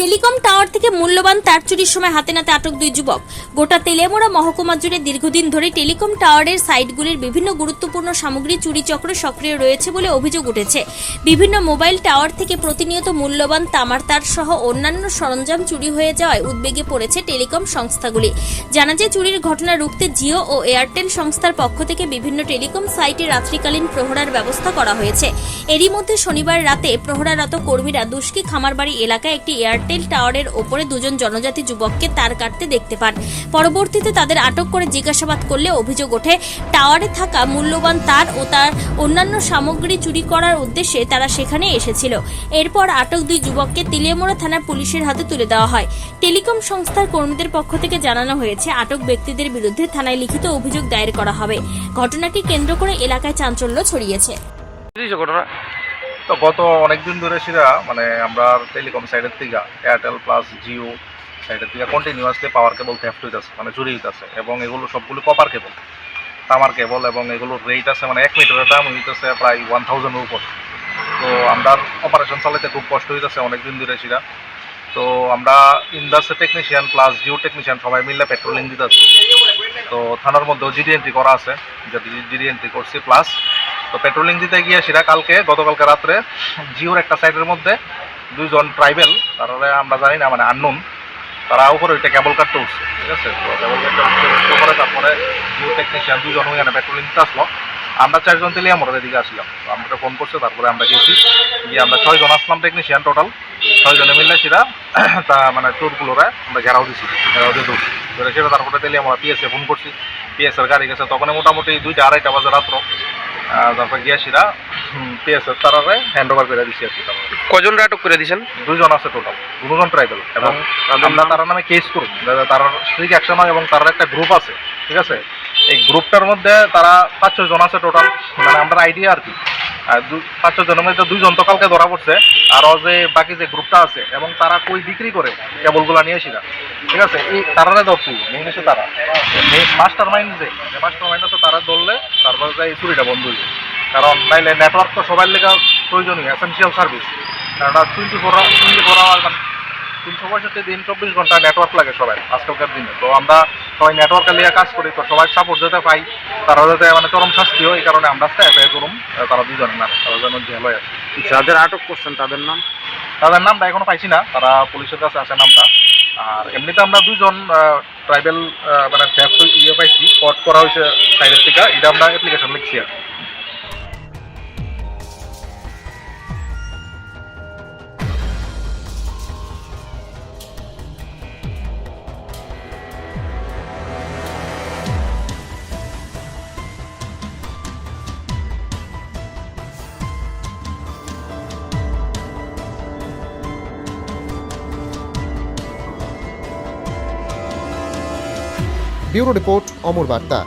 Telecom tower থেকে মূল্যবান তার চুরির সময় হাতে নাতে আটক দুই যুবক। গোটা তেলিয়ামুড়া মহকুমা জুড়ে দীর্ঘদিন ধরে টেলিকম টাওয়ারের সাইটগুলির বিভিন্ন গুরুত্বপূর্ণ সামগ্রী চুরি চক্র সক্রিয় রয়েছে বলে অভিযোগ উঠেছে। বিভিন্ন মোবাইল টাওয়ার থেকে প্রতিনিয়ত মূল্যবান তামার তার সহ অন্যান্য সরঞ্জাম চুরি হয়ে যাওয়ায় উদ্বেগে পড়েছে টেলিকম সংস্থাগুলি। জানা যায়, চুরির ঘটনা রুখতে জিও ও এয়ারটেল সংস্থার পক্ষ থেকে বিভিন্ন টেলিকম সাইটে রাত্রিকালীন প্রহরার ব্যবস্থা করা হয়েছে। এরই মধ্যে শনিবার রাতে প্রহরারত কর্মীরা দুষ্কি খামারবাড়ি এলাকায় একটি এয়ারটেল টাওয়ারের ওপরে দুজন জনজাতি যুবককে তার কাটতে দেখতে পান। পরবর্তীতে তাদের আটক করে জিজ্ঞাসাবাদ করলে অভিযোগ ওঠে, টাওয়ারে থাকা মূল্যবান তার ও তার অন্যান্য সামগ্রী চুরি করার উদ্দেশ্যে তারা সেখানে এসেছিল। এরপর আটক দুই যুবককে তেলিয়ামুড়া থানার পুলিশের হাতে তুলে দেওয়া হয়। টেলিকম সংস্থার কর্মীদের পক্ষ থেকে জানানো হয়েছে, আটক ব্যক্তিদের বিরুদ্ধে থানায় লিখিত অভিযোগ দায়ের করা হবে। ঘটনাকে কেন্দ্র করে এলাকায় চাঞ্চল্য ছড়িয়েছে। তো গত অনেকদিন ধরে সেটা আমরা টেলিকম সাইডের থেকে এয়ারটেল প্লাস জিও সাইডের থেকে কন্টিনিউয়াসলি পাওয়ার কেবল থেফট হইতেছে, চুরি হইতেছে, এবং এগুলো সবগুলো কপার কেবল, তামার কেবল, এবং এগুলোর রেট আছে 1 মিটারের দাম হইতেছে প্রায় 1000-এর উপর। তো আমরা অপারেশন চালাইতে খুব কষ্ট হইতেছে অনেকদিন ধরে সেটা। তো আমরা industry technician plus Jio technician সবাই মিলে পেট্রোলিং দিতেছি। তো থানার মধ্যেও জিডি এন্ট্রি করা আছে, জিডি এন্ট্রি করছি প্লাস। তো পেট্রোলিং দিতে গিয়ে সেটা গতকালকে রাত্রে জিওর একটা সাইডের মধ্যে দুইজন ট্রাইবেল, তারা আমরা জানি না আননোন, তারা উপরে ওইটা কেবল কাটতে উঠছে, ঠিক আছে। তো কেবল কাটতে উঠতে পরে তারপরে জিও টেকনিশিয়ান দুইজন ওইখানে পেট্রোলিং দিতে আসলো। আমরা 4 জন তেলিয়ামুড়ার দিকে আসলাম। তো আমরা ফোন করছে, তারপরে আমরা গেছি, গিয়ে আমরা 6 জন আসলাম টেকনিশিয়ান, টোটাল 6 জনে মিললে সেটা তা চোরগুলোরা আমরা ঘেরাও দিছি, ঘেরাও দিয়ে ধরছি। ধরে সেটা তারপরে তেলিয়ামুড়া পিএসএ ফোন করছি, পিএসএর গাড়ি গেছে। তখন মোটামুটি 2টা-2:30 বাজে রাত্র। তারপর গিয়ে সেটা পিএসএর তারারে হ্যান্ড ওভার করে দিচ্ছি আর কি। কজন আটক করে দিয়েছেন? 2 জন আছে টোটাল, 2 জন ট্রাইবেল, এবং আমরা তার নামে কেস করুন। তার স্ট্রিক অ্যাকশন হয়, এবং তার একটা গ্রুপ আছে, ঠিক আছে। এই গ্রুপটার মধ্যে তারা 5-6 জন আছে টোটাল, আমরা আইডিয়া আর কি। 5-6 জনের মধ্যে 2 জন তো কালকে ধরা পড়ছে, আরও যে বাকি যে গ্রুপটা আছে, এবং তারা কই বিক্রি করে কেবলগুলো নিয়ে সেটা, ঠিক আছে। এই তারারে ধরছি মেইন হচ্ছে তারা মাস্টার মাইন্ড, যে মাস্টার মাইন্ড আছে তারা ধরলে তারপরে এই চুরিটা বন্ধ হইবে। কারণ নাইলে নেটওয়ার্ক তো সবার লেগে প্রয়োজনীয়, এসেনশিয়াল সার্ভিস। কারণ 24 আওয়ার 365 দিন 24 ঘন্টা নেটওয়ার্ক লাগে সবাই আজকালকার দিনে। তো আমরা সবাই নেটওয়ার্কে নিয়ে কাজ করি, তো সবাই সাপোর্ট যাতে পাই, তারা যাতে চরম শাস্তি হয়, এই কারণে আমরা এফআইআর করুন তারা 2 জনের নামে, তারা যেন জেল হয়। যাদের আটক করছেন তাদের নামটা এখনো পাইছি না, তারা পুলিশের কাছে আছে নামটা। আর এমনিতে আমরা 2 জন ট্রাইবেল থ্যাফট পাইছি, কট করা হয়েছে সাইডের থেকে, এটা আমরা অ্যাপ্লিকেশন লিখছি আর। ব্যুরো রিপোর্ট, অমর বার্তা।